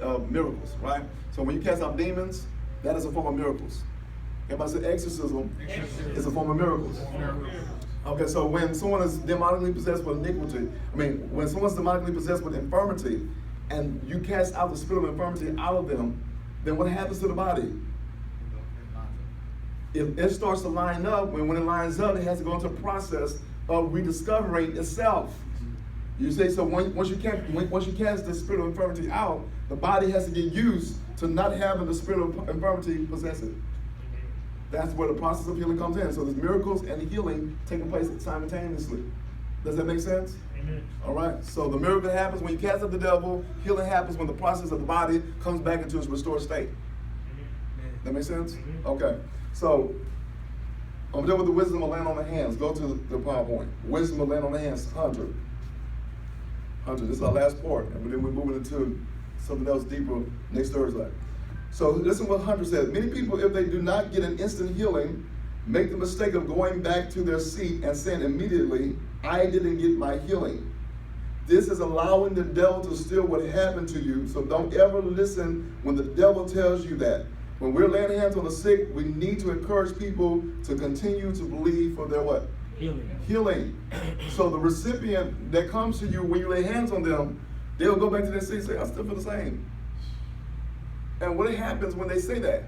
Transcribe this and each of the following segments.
of miracles, right? So when you cast out demons, that is a form of miracles. Everybody say exorcism is a form of miracles. Okay, so when someone is demonically possessed with iniquity, when someone's demonically possessed with infirmity, and you cast out the spirit of infirmity out of them, then what happens to the body? If it starts to line up, when it lines up, it has to go into a process of rediscovering itself. You see, so once you cast the spirit of infirmity out, the body has to get used to not having the spirit of infirmity possess it. That's where the process of healing comes in. So there's miracles and healing taking place simultaneously. Does that make sense? Amen. All right. So the miracle happens when you cast out the devil. Healing happens when the process of the body comes back into its restored state. Amen. That make sense? Amen. Okay. So I'm done with the wisdom of laying on the hands. Go to the PowerPoint. Wisdom of laying on the hands, 100. This is our last part. And then we're moving into something else deeper next Thursday. So listen what Hunter said. Many people, if they do not get an instant healing, make the mistake of going back to their seat and saying immediately, I didn't get my healing. This is allowing the devil to steal what happened to you. So don't ever listen when the devil tells you that. When we're laying hands on the sick, we need to encourage people to continue to believe for their what? Healing. So the recipient that comes to you when you lay hands on them, they'll go back to their seat and say, I still feel the same. And what happens when they say that?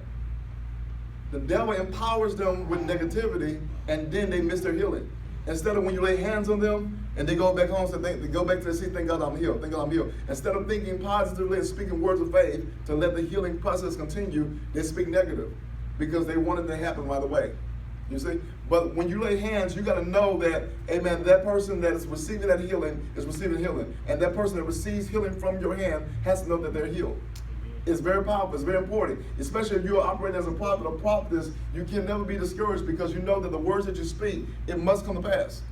The devil empowers them with negativity, and then they miss their healing. Instead of when you lay hands on them and they go back home, they go back to their seat, thank God I'm healed, thank God I'm healed. Instead of thinking positively and speaking words of faith to let the healing process continue, they speak negative because they want it to happen right away. You see? But when you lay hands, you got to know that, amen, that person that is receiving that healing is receiving healing. And that person that receives healing from your hand has to know that they're healed. It's very powerful. It's very important. Especially if you're operating as a prophet or prophetess, you can never be discouraged because you know that the words that you speak, it must come to pass.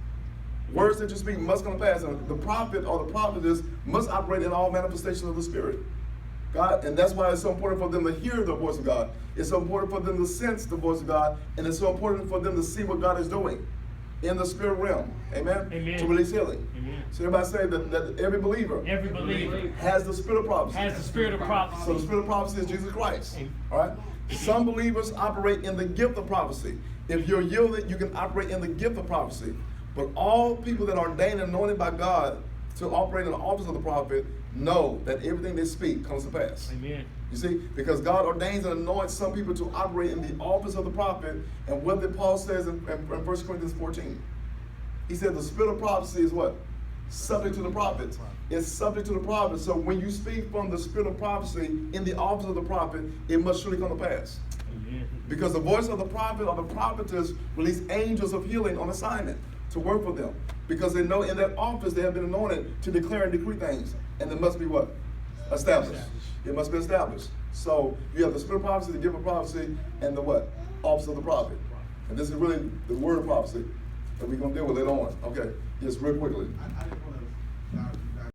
Words that you speak must come to pass. And the prophet or the prophetess must operate in all manifestations of the Spirit. God, and that's why it's so important for them to hear the voice of God. It's so important for them to sense the voice of God. And it's so important for them to see what God is doing in the spirit realm. Amen? Amen. To release healing. Amen. So everybody say that every believer has the spirit of prophecy. Has the spirit of prophecy. So the spirit of prophecy is Jesus Christ. All right? Some believers operate in the gift of prophecy. If you're yielded, you can operate in the gift of prophecy. But all people that are ordained and anointed by God to operate in the office of the prophet know that everything they speak comes to pass. Amen. You see, because God ordains and anoints some people to operate in the office of the prophet. And what did Paul says in 1 Corinthians 14? He said the spirit of prophecy is what? Subject to the prophet. It's subject to the prophet. So when you speak from the spirit of prophecy in the office of the prophet, it must surely come to pass. Amen. Because the voice of the prophet or the prophetess release angels of healing on assignment to work for them. Because they know in that office they have been anointed to declare and decree things. And it must be what? Established. It must be established. So you have the spirit of prophecy, the gift of prophecy, and the what? Office of the prophet. And this is really the word of prophecy that we're going to deal with later on. Okay, just real quickly. I just want